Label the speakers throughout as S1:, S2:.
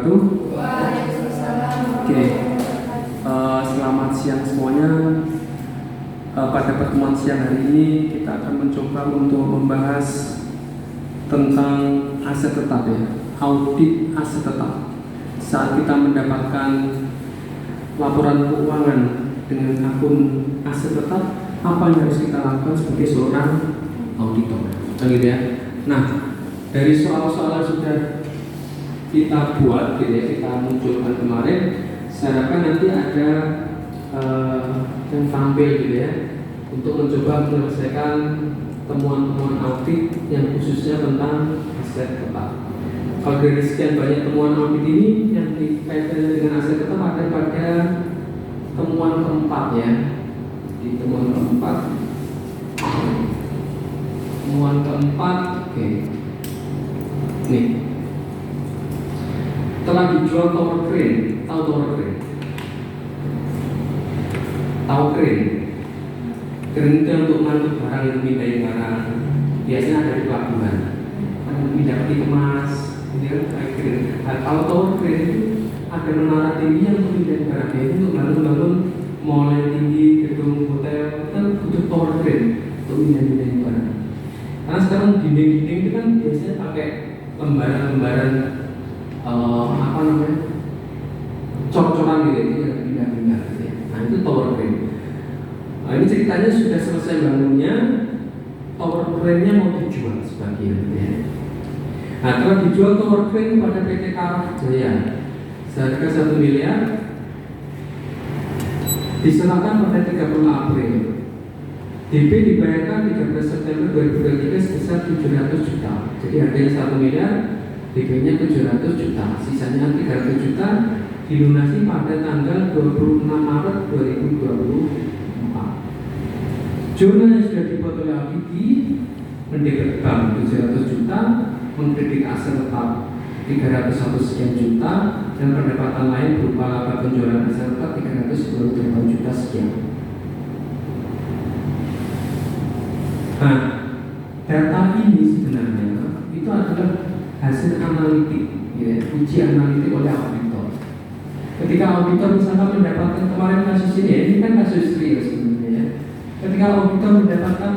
S1: wabarakatuh. Oke, selamat siang semuanya. Pada pertemuan siang hari ini kita akan mencoba untuk membahas tentang aset tetap ya, audit aset tetap. Saat kita mendapatkan laporan keuangan dengan akun aset tetap, apa yang harus kita lakukan sebagai seorang auditor, gitu ya. Nah, dari soal-soal yang sudah kita buat, gitu ya, kita munculkan kemarin, saya harapkan nanti ada yang tampil, gitu ya, untuk mencoba menyelesaikan temuan-temuan audit yang khususnya tentang aset tetap. Kalau dari sekian banyak temuan audit ini yang dikaitkan dengan aset tetap ada pada temuan keempat ya. Di temuan keempat, oke. Nih, telah dijual tower crane. Tahu tower crane? Tahu crane? Crane itu untuk mengangkut barang, yang pindahin barang. Biasanya ada di pelabuhan. Pindah peti kemas, dia kayak crane. Kalau tower crane itu ada menara tinggi yang memindahkan barang. Itu untuk bangun mall yang tinggi, gedung hotel, kita butuh tower crane untuk pindahin barang. Karena sekarang dinding-dinding itu kan biasanya pakai lembaran-lembaran cor-coran gitu ya, pindah-pindah gitu ya. Nah itu tower crane. Nah, ini ceritanya sudah selesai bangunnya, tower crane-nya mau dijual sebagian gitu ya. Nah telah dijual tower crane pada PT Karaf Jaya seharga 1 miliar, diserahkan pada 30 April. DP dibayarkan 13 September 2023 sebesar 700 juta. Jadi harganya 1 miliar, DP-nya 700 juta. Sisanya 300 juta dilunasi pada tanggal 26 Maret 2024. Zona yang sudah dibuat oleh APD mendebit bank 700 juta, mengkredit aset tetap 301 sekian juta, dan pendapatan lain berupa laba penjualan aset tetap 328 juta sekian. Nah, data ini sebenarnya itu adalah hasil analitik, ya, uji analitik oleh auditor. Ketika auditor misalnya mendapatkan kemarin kasus ini kan kasus serius sebenarnya ya. Ketika auditor mendapatkan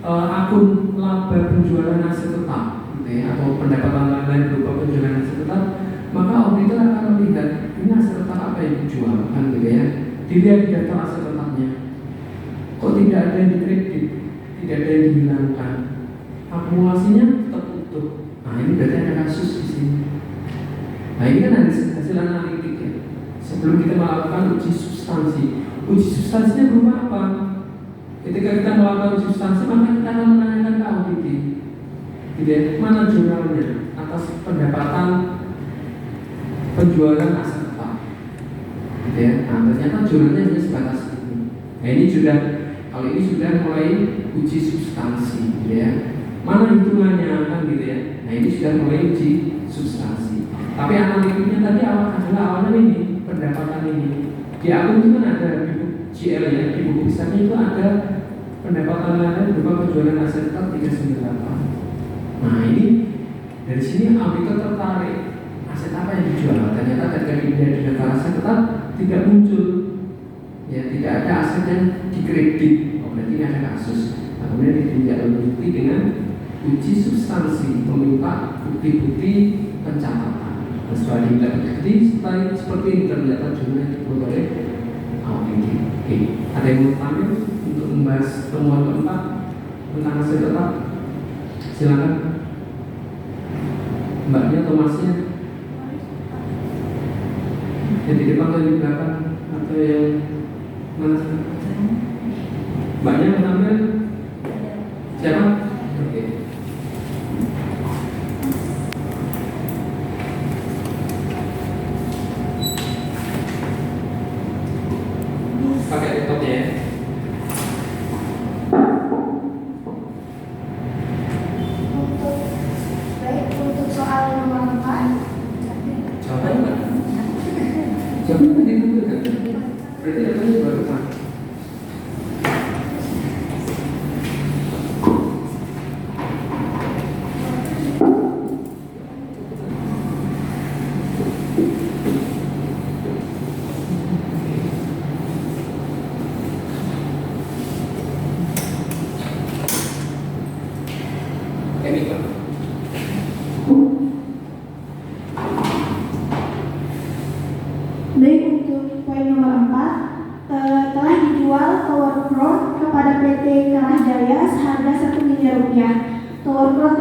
S1: akun laba penjualan aset tetap, gitu ya, atau pendapatan lain berupa penjualan aset tetap, maka auditor akan melihat ini aset tetap apa yang dijual, kan, gitu ya. Dilihat di daftar aset tetapnya. Kok tidak ada yang dikredit, tidak ada yang dihilangkan, akumulasinya tetap utuh. Nah ini berarti ada kasus di sini. Nah ini kan hasil analitik ya. Sebelum kita melakukan uji substansi, uji substansinya berupa apa? Ketika kita melakukan uji substansi, maka kita akan menanyakan ke auditor, gitu ya, mana jurnalnya atas pendapatan penjualan aset tetap, gitu ya. Nah ternyata jurnalnya hanya sebatas ini. Nah ini sudah, kalau ini sudah mulai uji substansi, gitu ya. Mana hitungannya, kan, gitu ya. Nah ini sudah mulai uji substansi. Tapi analitiknya tadi awalnya ini pendapatan ini. Di akun itu kan ada di buku GL ya, di buku besarnya itu ada pendapatan lain berupa penjualan aset tetap 398. Nah ini dari sini auditor tertarik, aset apa yang dijual. Ternyata ketika dilihat di daftar aset tetap tidak muncul, ya, tidak ada aset yang dikredit. Oh berarti ini ada kasus. Nah, kemudian ditindaklanjuti dengan uji substansi, meminta bukti-bukti pencatatan. Nah, setelah ditindaklanjuti, seperti ini ternyata jurnal yang dibuat oleh auditor. Oke, ada yang mau tampil untuk membahas temuan keempat tentang aset tetap? Silakan, mbaknya atau masnya? Yang di depan atau di belakang atau yang mana? Mbaknya mau tampil? Siapa? Oke. Pakai laptopnya ya.
S2: Untuk soal nomor 4,
S1: Jawabannya mana? Jawabannya tadi itu kan? Berarti datanya baru kan?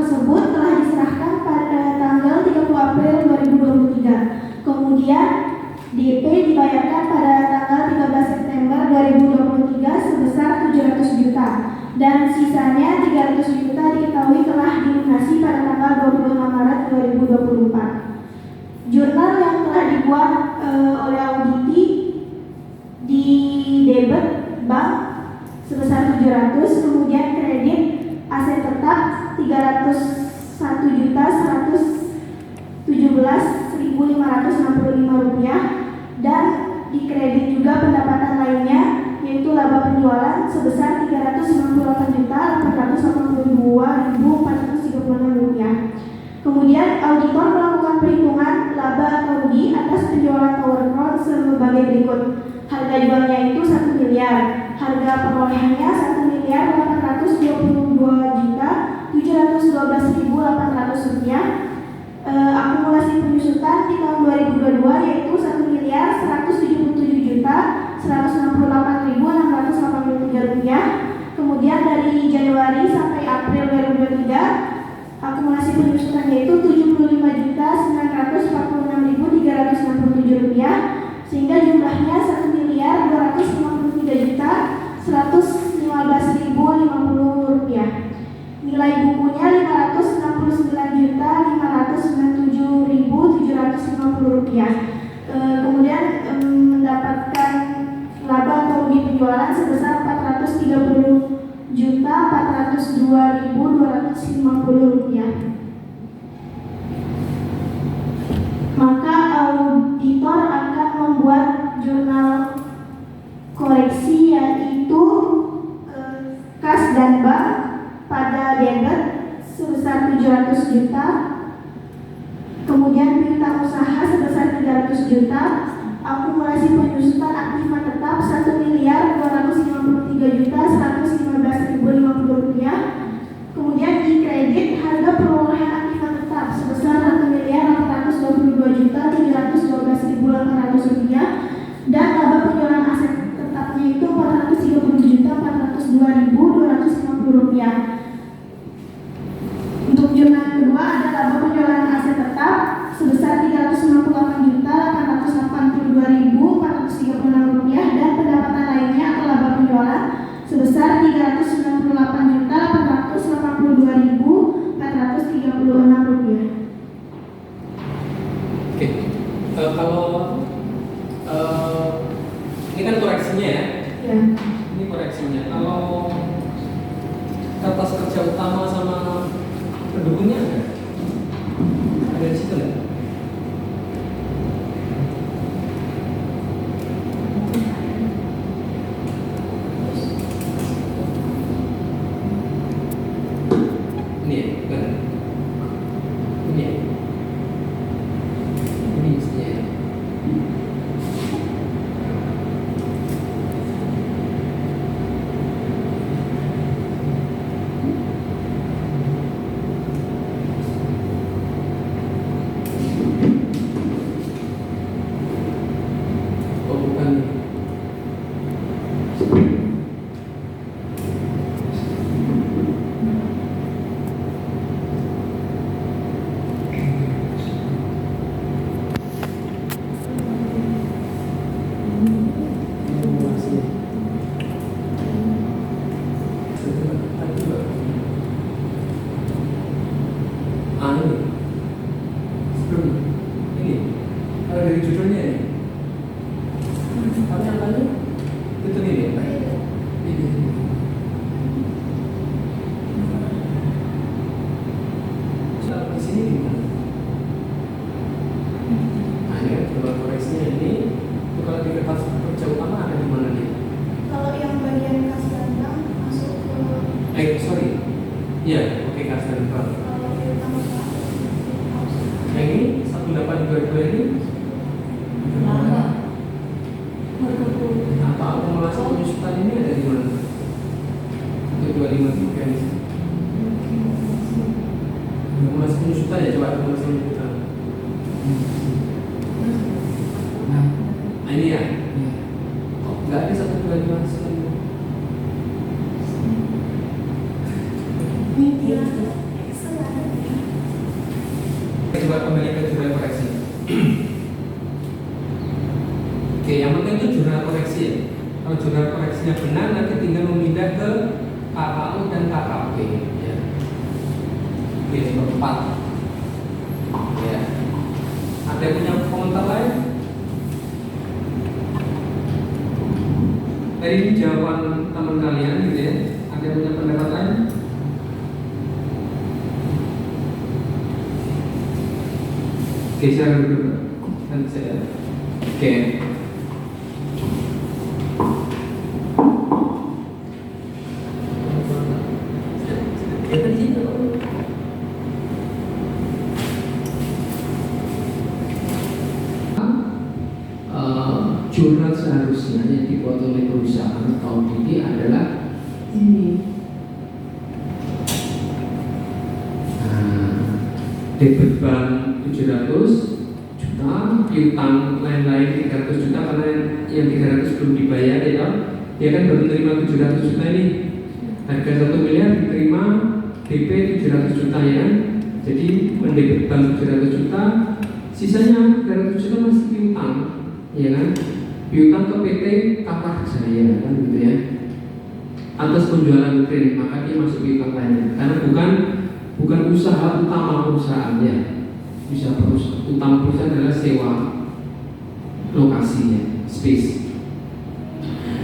S2: tersebut telah diserahkan pada tanggal 30 April 2023. Kemudian DP dibayarkan pada tanggal 13 September 2023 sebesar 700 juta dan sisanya 300 juta diketahui telah dilunasi pada tanggal 25 Maret 2024. Jurnal yang telah dibuat oleh Auditi di debit bank sebesar 700, kemudian kredit aset tetap 301.117.565 rupiah dan dikredit juga pendapatan lainnya yaitu laba penjualan sebesar 398.882.436 rupiah. Kemudian auditor melakukan perhitungan laba atau rugi atas penjualan Tower Crown sebagai berikut. Harga jualnya itu 1 miliar, harga perolehannya 1.722.712.800 rupiah. Akumulasi penyusutan di tahun 2022 yaitu 1.177.168.683 rupiah. Kemudian dari Januari sampai April 2023 akumulasi penyusutan yaitu 75.946.367 rupiah, sehingga jumlahnya 1.215.115.050 rupiah. Nilai bukunya 569.597.750 rupiah. Kemudian mendapatkan laba atau rugi penjualan sebesar 430.402.250 rupiah. Maka auditor akan membuat jurnal koreksi yaitu kas dan bank pada debit sebesar 700 juta, kemudian piutang usaha sebesar 300 juta, akumulasi penyusutan aktiva tetap 1.253.115.050 rupiah, kemudian di kredit harga perolehan aktiva tetap sebesar 1.822.712.800 rupiah dan laba penjualan aset tetapnya itu 430.402.250 rupiah. Untuk jurnal kedua ada laba penjualan aset tetap sebesar 368.882.436 rupiah dan pendapatan lainnya atau laba penjualan sebesar 398.482.436 rupiah.
S1: Oke, kalau ini kan koreksinya ya?
S2: Ya.
S1: Ini koreksinya. Kalau kertas kerja utama sama pendukungnya ada di situ nggak? Ini ya, bukan? Ini ya? Ini mestinya ya? Oh bukan. Ini sebelum ini kalau dari judulnya ini tapi angkanya itu ini ya? Ini setelah di sini gimana? Nah ini kan coba koreksinya ini itu kalau di kertas kerja utama ada di mana nih?
S2: Kalau yang bagian kas dan bank masuk ke
S1: Sorry iya oke kas dan bank.
S2: kalau piutang usaha.
S1: Yang ini 1822 ini apa akumulasi penyusutan ini ada di mana? Untuk 253 ini. Akumulasi penyusutan ya, coba akumulasi penyusutan. Nah ini ya. Kok nggak ada 125
S2: Ini dia Excel ada.
S1: coba kembali ke jurnal koreksi. Oke, yang penting itu jurnal koreksi ya. Kalau jurnal koreksinya benar, nanti tinggal memindah ke KKU dan KKP ya. Oke, nomor 4 ya. Ada yang punya komentar lain? Tadi ini jawaban teman kalian gitu ya. Ada yang punya pendapat lain? Oke, saya dulu. Nanti saya. Oke. Jurnal seharusnya yang dibuat oleh perusahaan atau ini adalah ini. Debit bank 700 juta, piutang lain-lain 300 juta karena yang 300 belum dibayar ya, dia kan baru terima 700 juta ini. Harga 1 miliar diterima DP 700 juta ya. Jadi mendebit bank 700 juta, sisanya 300 juta masih piutang, ya kan? Piutang ke PT Kapal Jaya kan gitu ya. Atas penjualan kredit maka dia masuk piutang lainnya. Karena bukan usaha utama perusahaannya. Bisa utama perusahaan adalah sewa lokasinya, space.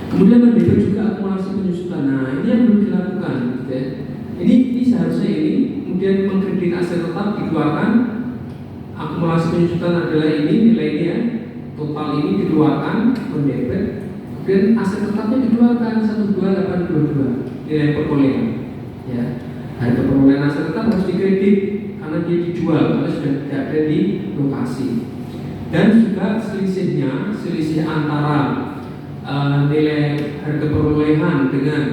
S1: Kemudian mendebit juga akumulasi penyusutan. Nah ini yang belum dilakukan gitu ya. Ini seharusnya ini kemudian mengkredit aset tetap dikeluarkan. Akumulasi penyusutan adalah ini nilai ini ya. Total ini dikeluarkan mendebit, kemudian aset tetapnya dikeluarkan 12822 nilai perolehan. Ya, harga perolehan aset tetap harus dikredit karena dia dijual karena sudah tidak ada di lokasi. Dan juga selisih antara nilai harga perolehan dengan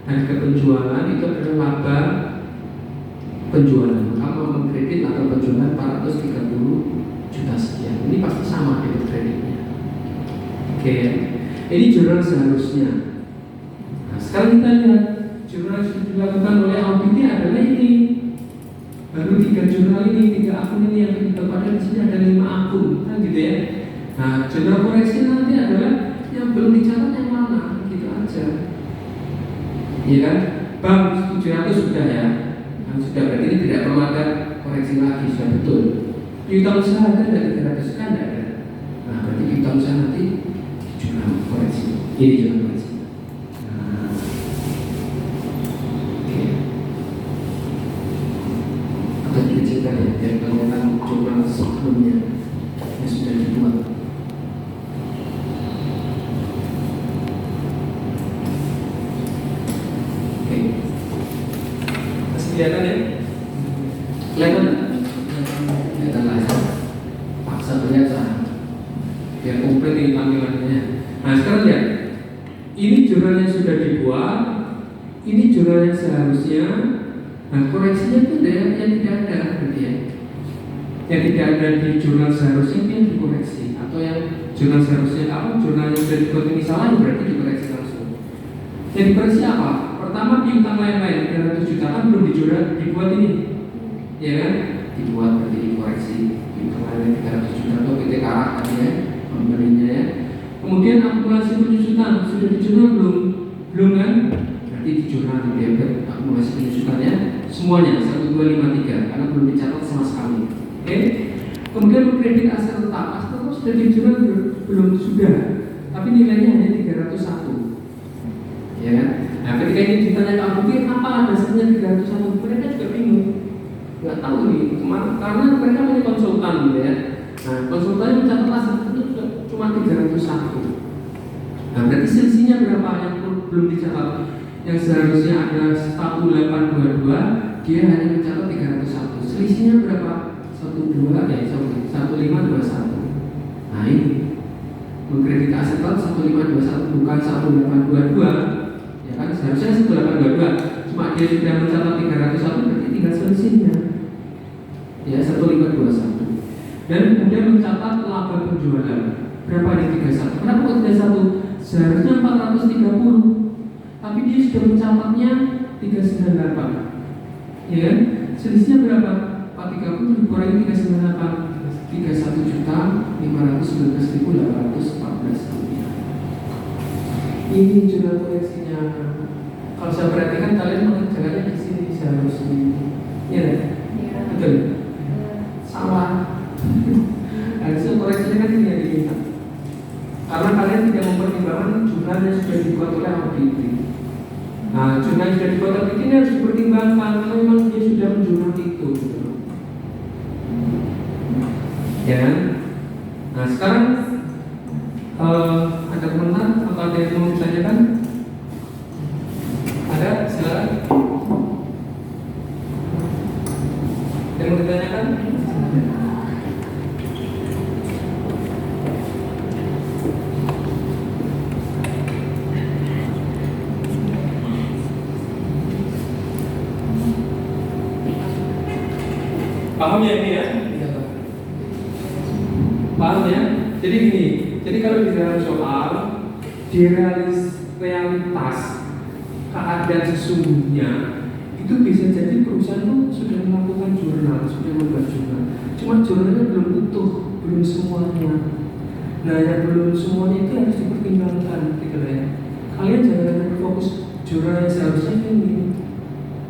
S1: harga penjualan itu adalah laba penjualan. Maka mengkredit atau penjualan 430 juta sekian. Ini pasti sama debit kreditnya. Oke, ini jurnal seharusnya. Nah, sekarang kita lihat jurnal yang dilakukan oleh audit adalah ini. Baru 3 jurnal ini, 3 akun ini yang kita pada di sini ada 5 akun, kan gitu ya. Nah, jurnal koreksi nanti adalah yang belum dicatat yang mana, gitu aja. Iya kan? Bank 700 sudah ya. Nah, sudah berarti ini tidak perlu ada koreksi lagi, sudah betul. Piutang usaha ada dari 300 kan ada. Nah berarti piutang usaha nanti jurnal koreksi. Ini jurnal koreksi. Nah, oke. Atau dikecilkan ya, biar kelihatan jurnal sebelumnya yang sudah dibuat. Oke. Masih kelihatan ya? Kelihatan? Paksa kelihatan biar komplit ini tampilannya. Nah sekarang lihat, ini jurnal yang sudah dibuat, ini jurnal yang seharusnya. Nah koreksinya itu yang tidak ada gitu ya. Yang tidak ada di jurnal seharusnya itu yang dikoreksi. Atau yang jurnal seharusnya apa? Jurnal yang sudah dibuat ini salah berarti dikoreksi langsung. Yang dikoreksi apa? Pertama piutang lain-lain 300 juta kan belum dibuat ini, ya kan? Dibuat berarti dikoreksi. Kemarin 300 juta atau PT Karak tadi ya pembelinya ya. Kemudian akumulasi penyusutan sudah di jurnal belum kan? Berarti di jurnal debit akumulasi penyusutannya semuanya 1253 karena belum dicatat sama sekali. Oke. Kemudian kredit aset tetap sudah di jurnal belum sudah, tapi nilainya hanya 301. Ya kan? Nah ketika ini ditanya ke audit apa dasarnya 301, mereka juga bingung. Nggak tahu nih karena mereka punya konsultan gitu ya. Nah konsultannya mencatat aset itu cuma 301. Nah berarti selisihnya berapa yang belum dicatat? Yang seharusnya ada 1822 dia hanya mencatat 301. Selisihnya berapa? 1521. Nah ini mengkredit aset 1521 bukan 1822. Ya kan seharusnya 1822. Cuma dia sudah mencatat 301 berarti tinggal selisihnya ya 1521. Dan kemudian mencatat laba penjualan berapa di 31. Kenapa kok 31? Seharusnya 430 tapi dia sudah mencatatnya 398. Ya kan? Selisihnya berapa? 40 dikurangi 398, 31.519.814 rupiah. Ini jumlah koleksinya. Kalau saya perhatikan kalian mengerjakannya di sini seharusnya. Iya kan?
S3: Iya.
S1: Betul? Salah. Harusnya koreksinya kan tidak diminta. Karena kalian tidak mempertimbangkan jumlah yang sudah dibuat oleh auditor. Nah, jumlah yang sudah dibuat auditor ini harus dipertimbangkan karena memang dia sudah menjumlah itu. Gitu. Ya kan? Nah, sekarang ada komentar atau ada yang mau ditanyakan? Ada? Silakan. Yang mau ditanyakan? Paham ya ini ya? Paham ya? Jadi gini, jadi kalau di dalam soal di realitas keadaan sesungguhnya itu bisa jadi perusahaan itu sudah melakukan jurnal, sudah membuat jurnal. Cuma jurnalnya belum utuh, belum semuanya. Nah, yang belum semuanya itu harus dipertimbangkan, gitu ya. Kalian jangan fokus jurnal yang seharusnya ini.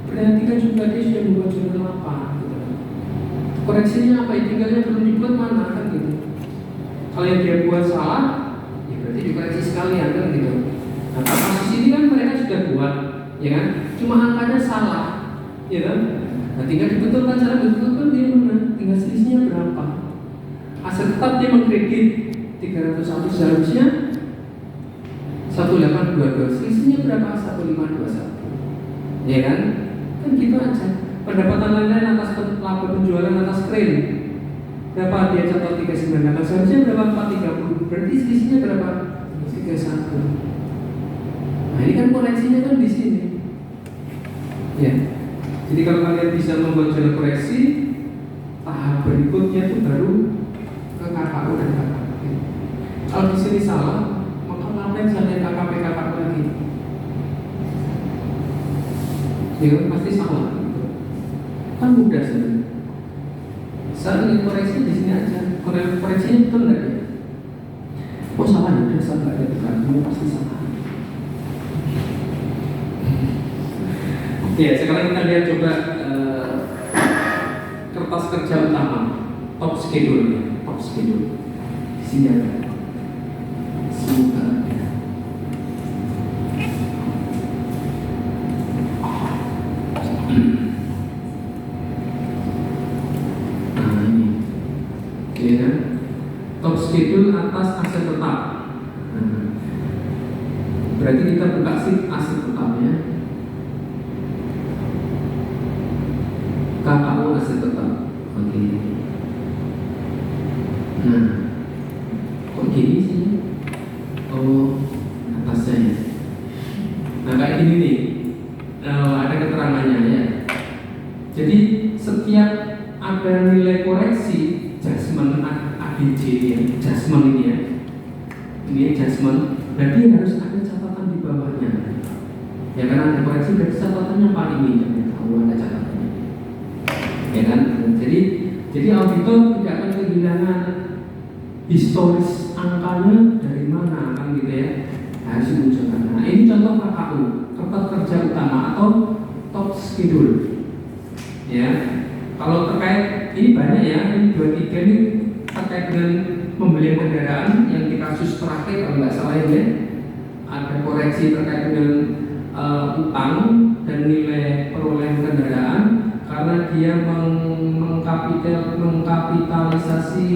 S1: Perhatikan juga dia sudah membuat jurnal apa, gitu. Koreksinya apa? Tinggalnya belum dibuat mana kan gitu. Kalau yang dia buat salah, ya berarti dikoreksi sekalian kan gitu. Nah, kasus ini kan mereka sudah buat, ya kan? Cuma angkanya salah, ya kan? Nah, tinggal dibetulkan, cara betulkan dia mana? Tinggal selisihnya berapa? Aset tetap dia mengkredit 301 seharusnya 1822, selisihnya berapa? 1521, ya kan? Kan gitu aja. Pendapatan lain-lain atas laba penjualan atas kren berapa dia catat 398, seharusnya berapa? 430, berarti selisihnya berapa? 31. Nah, ini kan koreksinya kan di sini. Ya. Jadi kalau kalian bisa membuat jurnal koreksi, tahap berikutnya itu baru ke KKU dan KKP. Kalau di sini salah, maka ngapain saya KKP lagi? Ya pasti salah. Kan mudah sebenarnya. Saya ingin koreksi di sini aja. Koreksinya betul nggak ya? Oh salah ya, udah salah ya, bukan. Kamu pasti salah. Ya, sekarang kita lihat coba kertas kerja utama, top schedule, top schedule. Di sini ada. Semoga ada. Ya, top schedule atas aset tetap. Berarti kita buka sheet aset tetapnya. KKU aset tetap. Oke. Nah, kok gini sih? Oh, atasnya ya. Nah, kayak gini nih. Ada keterangannya ya. Jadi setiap ada nilai koreksi adjustment ADJ ya, adjustment ini ya, ini adjustment, berarti harus ada catatan di bawahnya. Ya kan ada koreksi berarti catatannya paling ini ya, tahu ada catatannya. Ya kan, jadi auditor tidak akan kehilangan historis angkanya dari mana kan gitu ya, harus dimunculkan. Nah ini contoh KKU, kertas kerja utama atau top schedule. Ya, kalau terkait ini banyak ya, ini 23 ini terkait dengan pembelian kendaraan yang di kasus terakhir kalau nggak salah ya, ada koreksi terkait dengan utang dan nilai perolehan kendaraan karena dia mengkapitalisasi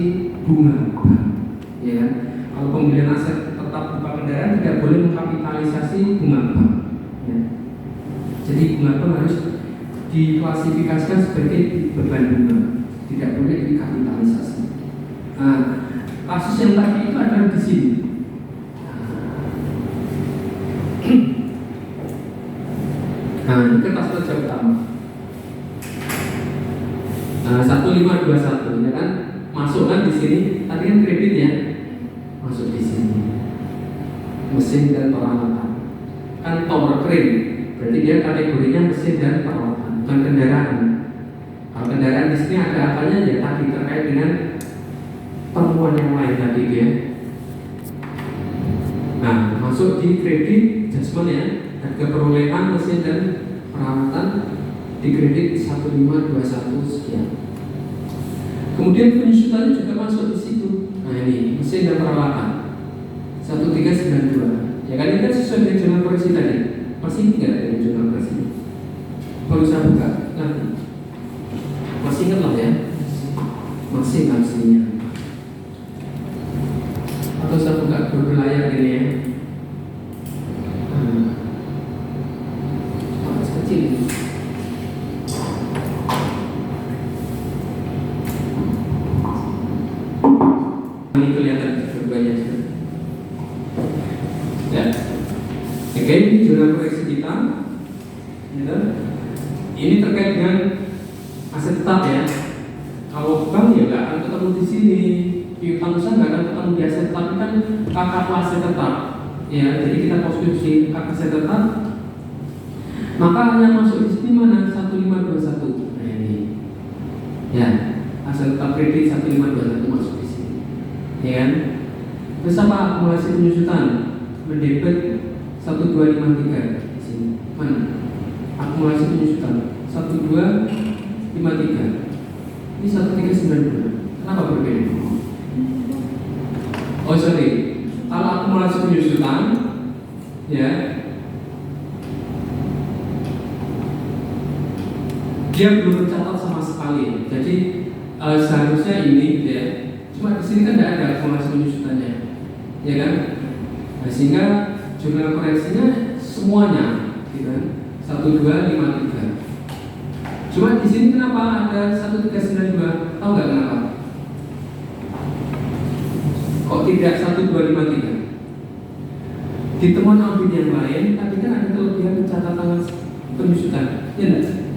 S1: bunga, ya kan? Kalau pembelian aset tetap berupa kendaraan tidak boleh mengkapitalisasi bunga bank. Ya. Jadi bunga bank harus diklasifikasikan sebagai beban bunga, tidak boleh dikapitalisasi. Nah, kasus yang tadi itu adalah di sini. Nah, ini kertas kerja utama. 1521 ya kan, masukkan di sini. Tadi kan kredit ya, masuk di sini. Mesin dan peralatan. Kan tower crane, berarti dia kategorinya mesin dan peralatan, bukan kendaraan. Kalau kendaraan di sini ada apanya ya tadi terkait dengan temuan yang lain tadi ya. Nah, masuk di kredit adjustment ya, harga perolehan mesin dan perawatan di kredit 1521 sekian. Kemudian penyusutannya juga masuk di situ. Nah ini mesin dan perawatan 1392. Ya kan ini kan sesuai dengan jurnal koreksi tadi. Masih ingat dengan jurnal koreksi? Perlu saya buka nanti. Masih ingat lah ya? Masih aslinya. Atau saya buka berlayar ini ya. Kecil ini. Ini kelihatan banyak ya. Oke, ini jurnal koreksi kita. Ini terkait dengan aset tetap ya. Kalau bank ya nggak akan ketemu di sini. Piutang usaha nggak akan ketemu di aset tetap, kan kakak aset tetap. Ya, jadi kita posisi kakak aset tetap. Maka hanya masuk di sini mana 1521. Nah ini. Ya, aset tetap kredit 1521 masuk di sini. Ya kan? Terus apa akumulasi penyusutan? Mendebet 1253 di sini. Mana? Akumulasi penyusutan 1253. Ini 1392. Kenapa berbeda? Oh sorry. Kalau akumulasi penyusutan ya dia belum tercatat sama sekali. Jadi seharusnya ini ya. Cuma di sini kan tidak ada akumulasi penyusutannya, ya kan? Nah, sehingga jurnal koreksinya semuanya, gitu kan? 1253. Cuma di sini kenapa ada 1392? Tahu nggak kenapa? Kok tidak 1253? Di temuan audit yang lain, tapi kan ada kelebihan catatan penyusutan, ya enggak?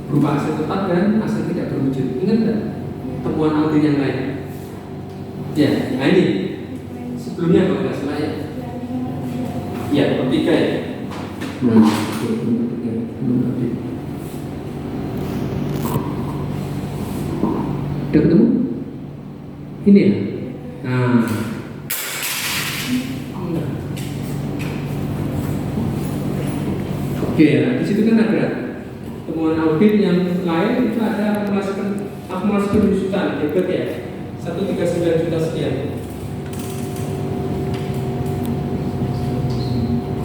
S1: Berupa aset tetap dan aset tidak berwujud. Ingat nggak? Temuan audit yang lain. Ya, nah ini sebelumnya kalau nggak salah ya. Ya, ketiga ya. Udah ketemu? Ini ya. Nah, oke ya. Di situ kan ada temuan audit yang lain, itu ada akumulasi penyusutan, debit ya. 139 juta sekian.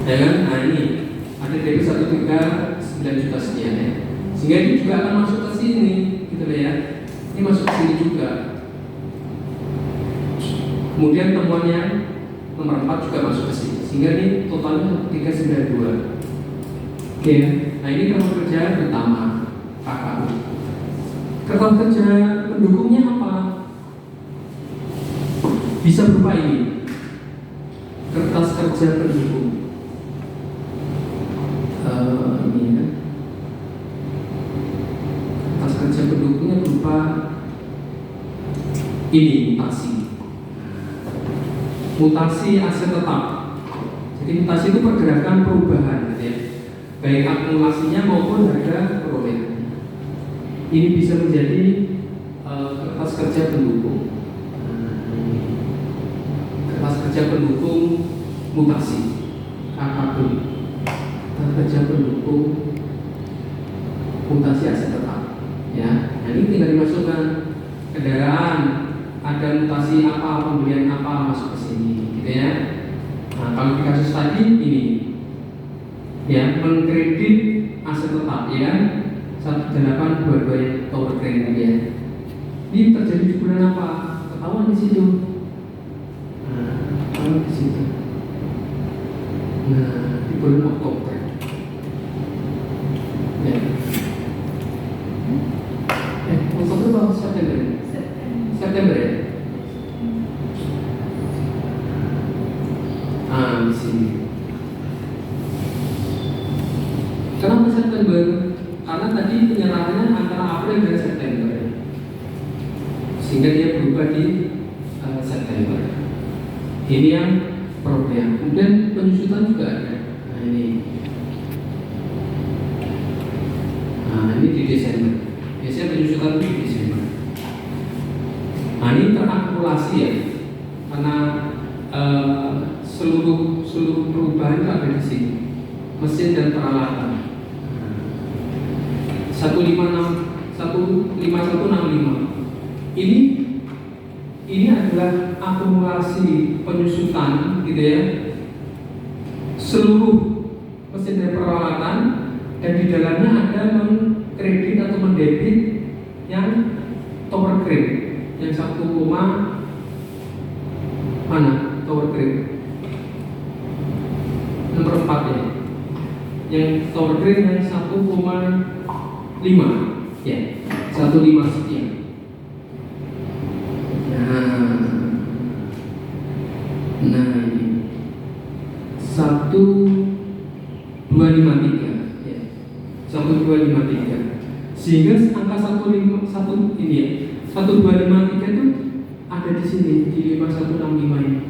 S1: Ya kan? Nah ini ada debit 139 juta sekian ya. Sehingga ini juga akan masuk ke sini, gitu ya. Ini masuk ke sini juga. Kemudian temuan yang nomor 4 juga masuk ke sini. Sehingga ini totalnya 392. Oke, nah ini kertas kerja pertama KKU. Kertas kerja pendukungnya apa? Bisa berupa ini, kertas kerja pendukung. Ini ya. Kertas kerja pendukungnya berupa ini, mutasi aset tetap. Jadi mutasi itu pergerakan perubahan, gitu ya, baik akumulasinya maupun harga perolehan. Ini bisa menjadi kertas kerja pendukung. Kertas kerja pendukung mutasi KKP. Kertas kerja pendukung mutasi aset tetap. Ya, nah ini tinggal dimasukkan kendaraan, ada mutasi apa, pembelian apa masuk ke sini, gitu ya. Nah, kalau di kasus tadi ini, ya, mengkredit aset tetap, ya, 1822 yang tower crane tadi ya. Ini terjadi di bulan apa? Ketahuan di situ. Nah, di situ. Nah, di bulan Oktober. Ya. Oktober atau September? September ya. Di sini. Kenapa September? Karena tadi penyerahannya antara April dan September, sehingga dia berubah di September. Ini yang problem. Kemudian penyusutan juga ada. Nah ini di Desember. Biasanya penyusutan di sini. Nah, ini terakumulasi ya, karena seluruh perubahan itu ada di sini, mesin dan peralatan. 15165 ini adalah akumulasi penyusutan gitu ya, seluruh mesin dan peralatan, dan di dalamnya ada mengkredit atau mendebit yang tower crane yang 1, mana tower crane nomor 4 ya, yang tower crane yang 1,5 ya, 1,5 sekian. Nah ini 1,253 ya, 1,253, sehingga angka 1,253 itu ada di sini di 5165 ini,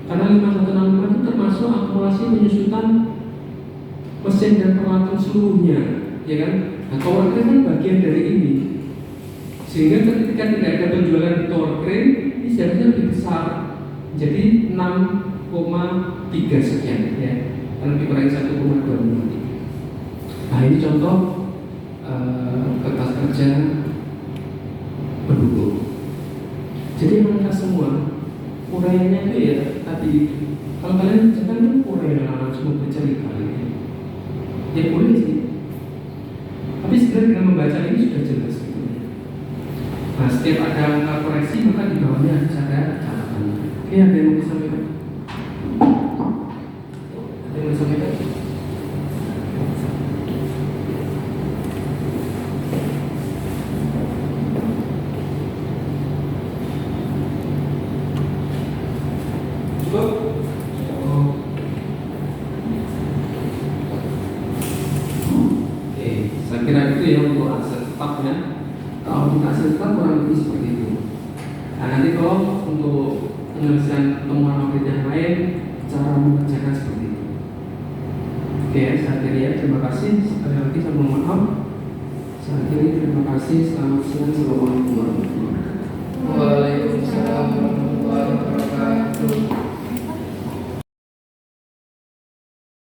S1: karena 5165 itu termasuk akumulasi penyusutan mesin dan peralatan seluruhnya, ya kan? Nah, tower crane kan bagian dari ini, sehingga ketika tidak ada penjualan di tower crane, ini seharusnya lebih besar, jadi 6,3 sekian ya, kalau dikurangi 1,253. Nah ini contoh kertas kerja pendukung. Jadi angka semua, uraiannya itu ya tadi, kalau kalian jangan kan uraian langsung bercerita gitu. Ya boleh sih, tapi sebenarnya dengan membaca ini sudah jelas gitu. Nah setiap ada angka koreksi maka di bawahnya harus ada catatan. Oke, ada yang mau disampaikan? Ada yang mau disampaikan? Saya kira itu ya untuk aset tetapnya. Kalau untuk aset tetap kurang lebih seperti itu. Nah nanti kalau untuk penyelesaian temuan audit yang lain, cara mengerjakan seperti itu. Oke, saya kira ya, terima kasih. Sekali lagi saya mohon maaf. Saya kira terima kasih. Selamat siang. Assalamualaikum warahmatullahi wabarakatuh.
S3: Waalaikumsalam warahmatullahi wabarakatuh.